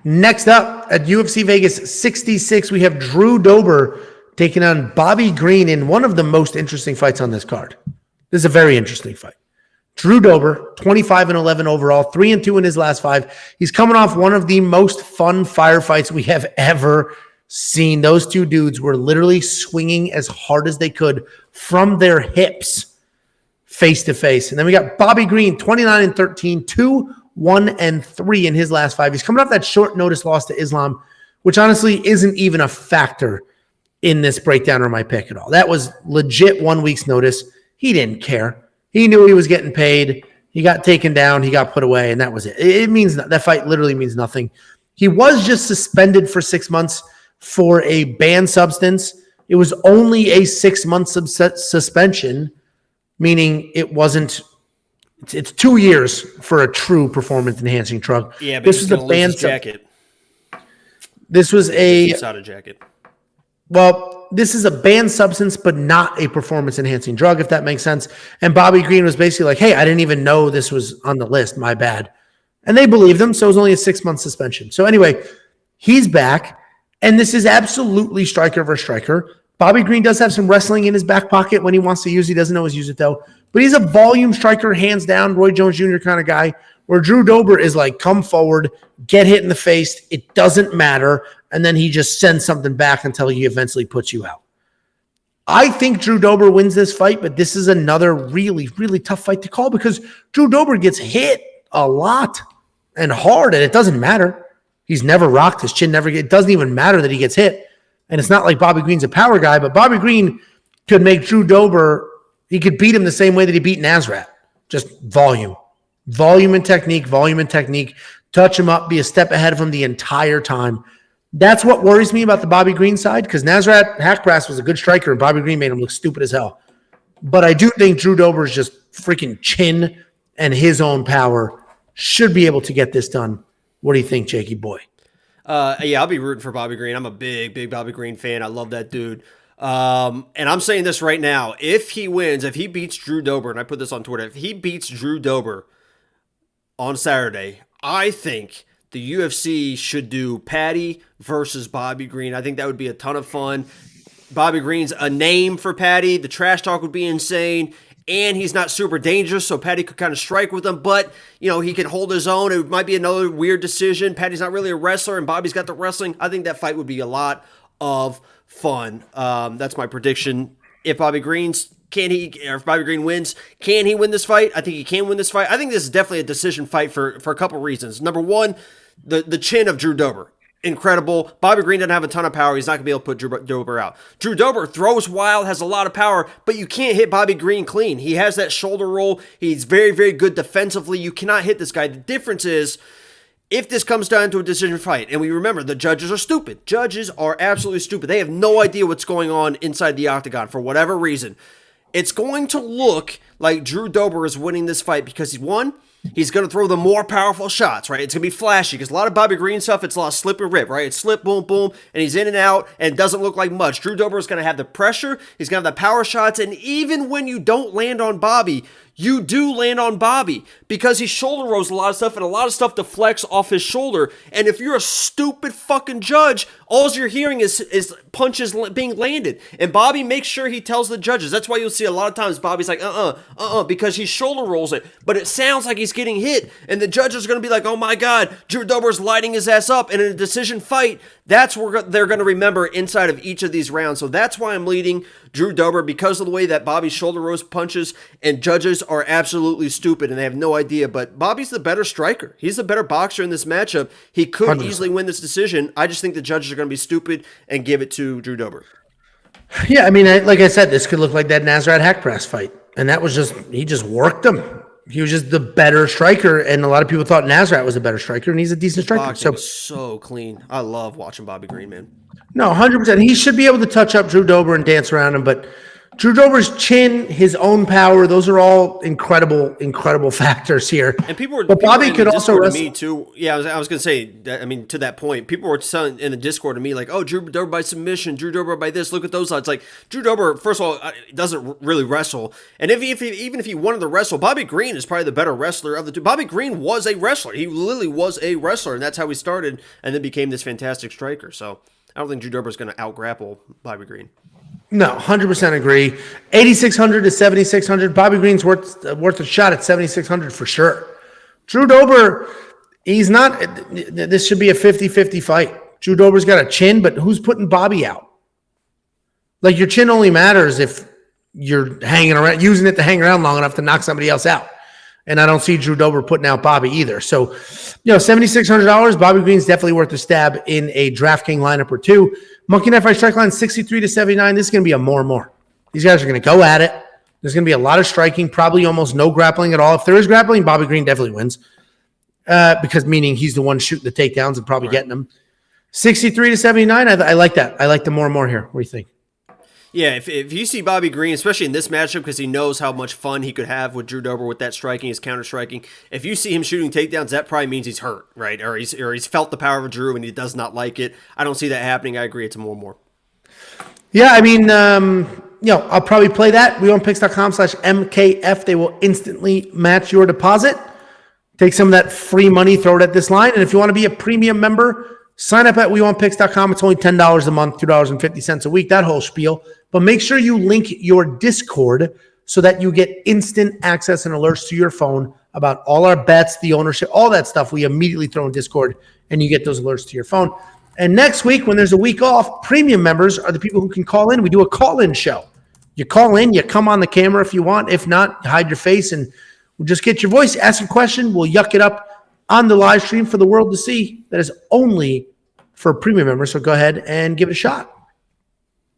Next up at UFC Vegas 66, we have Drew Dober taking on Bobby Green in one of the most interesting fights on this card. This is a very interesting fight. Drew Dober, 25-11 overall, 3-2 in his last 5. He's coming off one of the most fun firefights we have ever seen. Those two dudes were literally swinging as hard as they could from their hips face to face. And then we got Bobby Green, 29-13, 2-1-3 in his last 5. He's coming off that short notice loss to Islam, which honestly isn't even a factor in this breakdown or my pick at all. That was legit 1 week's notice. He didn't care. He knew he was getting paid. He got taken down. He got put away, and that was it. It means that fight literally means nothing. He was just suspended for 6 months for a banned substance. It was only a 6-month suspension, meaning it wasn't. It's 2 years for a true performance-enhancing drug. Yeah, but this was a banned jacket. This was a jacket. Well, this is a banned substance, but not a performance-enhancing drug, if that makes sense. And Bobby Green was basically like, hey, I didn't even know this was on the list. My bad. And they believed him, so it was only a 6-month suspension. So anyway, he's back, and this is absolutely striker versus striker. Bobby Green does have some wrestling in his back pocket when he wants to use it. He doesn't always use it, though. But he's a volume striker, hands down, Roy Jones Jr. kind of guy, where Drew Dober is like, come forward, get hit in the face. It doesn't matter. And then he just sends something back until he eventually puts you out. I think Drew Dober wins this fight, but this is another really, really tough fight to call because Drew Dober gets hit a lot and hard, and it doesn't matter. He's never rocked. His chin never gets. It doesn't even matter that he gets hit. And it's not like Bobby Green's a power guy, but Bobby Green could make Drew Dober, he could beat him the same way that he beat Nasrat. Just volume. Volume and technique, touch him up, be a step ahead of him the entire time. That's what worries me about the Bobby Green side because Nasrat Haqparast was a good striker and Bobby Green made him look stupid as hell. But I do think Drew Dober's just freaking chin and his own power should be able to get this done. What do you think, Jakey boy? Yeah, I'll be rooting for Bobby Green. I'm a big Bobby Green fan. I love that dude. And I'm saying this right now. If he wins, if he beats Drew Dober, and I put this on Twitter, if he beats Drew Dober on Saturday, I think the UFC should do Patty versus Bobby Green. I think that would be a ton of fun. Bobby Green's a name for Patty. The trash talk would be insane. And he's not super dangerous, so Patty could kind of strike with him. But, you know, he could hold his own. It might be another weird decision. Patty's not really a wrestler, and Bobby's got the wrestling. I think that fight would be a lot of fun. That's my prediction. If Bobby Green wins, can he win this fight? I think he can win this fight. I think this is definitely a decision fight for a couple reasons. Number one, the chin of Drew Dober. Incredible. Bobby Green doesn't have a ton of power. He's not going to be able to put Drew Dober out. Drew Dober throws wild, has a lot of power, but you can't hit Bobby Green clean. He has that shoulder roll. He's very, very good defensively. You cannot hit this guy. The difference is, if this comes down to a decision fight, and we remember the judges are stupid. Judges are absolutely stupid. They have no idea what's going on inside the octagon for whatever reason. It's going to look like Drew Dober is winning this fight because he's going to throw the more powerful shots, right? It's going to be flashy because a lot of Bobby Green stuff, it's a lot of slip and rip, right? It's slip, boom, boom, and he's in and out, and it doesn't look like much. Drew Dober is going to have the pressure. He's going to have the power shots, and even when you don't land on Bobby, you do land on Bobby because he shoulder rolls a lot of stuff, and a lot of stuff deflects off his shoulder. And if you're a stupid fucking judge, all you're hearing is punches being landed. And Bobby makes sure he tells the judges. That's why you'll see a lot of times Bobby's like, because he shoulder rolls it. But it sounds like he's getting hit. And the judges are going to be like, oh my God, Drew Dober's lighting his ass up. And in a decision fight, that's where they're going to remember inside of each of these rounds. So that's why I'm leading Drew Dober, because of the way that Bobby shoulder rolls punches, and judges are absolutely stupid and they have no idea. But Bobby's the better striker. He's the better boxer in this matchup. He could 100%. Easily win this decision. I just think the judges are going to be stupid and give it to Drew Dober. Yeah, I mean, like I said, this could look like that Nasrat Haqparast fight. And that was he just worked him. He was just the better striker, and a lot of people thought Nasrat was a better striker, and he's a decent striker. Boxing so clean. I love watching Bobby Green, man. No, 100%. He should be able to touch up Drew Dober and dance around him, but Drew Dober's chin, his own power, those are all incredible factors here. And people were, but Bobby could also wrestle. Me too. Yeah, I was going to say that. I mean, to that point, people were telling in the Discord to me like, "Oh, Drew Dober by submission, Drew Dober by this. Look at those odds." Like Drew Dober, first of all, doesn't really wrestle, and even if he wanted to wrestle, Bobby Green is probably the better wrestler of the two. Bobby Green was a wrestler. He literally was a wrestler, and that's how he started, and then became this fantastic striker. So I don't think Drew Dober is going to out-grapple Bobby Green. No, 100% agree. 8,600 to 7,600. Bobby Green's worth a shot at 7,600 for sure. Drew Dober, he's not. This should be a 50-50 fight. Drew Dober's got a chin, but who's putting Bobby out? Like, your chin only matters if you're hanging around, using it to hang around long enough to knock somebody else out. And I don't see Drew Dober putting out Bobby either. So, $7,600. Bobby Green's definitely worth a stab in a DraftKings lineup or two. Monkey Knife Fight strike line 63 to 79. This is going to be a more and more. These guys are going to go at it. There's going to be a lot of striking, probably almost no grappling at all. If there is grappling, Bobby Green definitely wins. Because meaning he's the one shooting the takedowns and probably getting them. 63 to 79. I like that. I like the more and more here. What do you think? Yeah, if you see Bobby Green, especially in this matchup, because he knows how much fun he could have with Drew Dober with that striking, his counter striking. If you see him shooting takedowns, that probably means he's hurt, right? Or he's felt the power of Drew and he does not like it. I don't see that happening. I agree. It's a more and more. Yeah, I mean, I'll probably play that. WeWantPicks.com/MKF. They will instantly match your deposit. Take some of that free money, throw it at this line. And if you want to be a premium member, sign up at WeWantPicks.com. It's only $10 a month, $2.50 a week, that whole spiel. But make sure you link your Discord so that you get instant access and alerts to your phone about all our bets, the ownership, all that stuff. We immediately throw in Discord and you get those alerts to your phone. And next week, when there's a week off, premium members are the people who can call in. We do a call-in show. You call in, you come on the camera if you want. If not, hide your face and we'll just get your voice, ask a question. We'll yuck it up on the live stream for the world to see. That is only for premium members. So go ahead and give it a shot.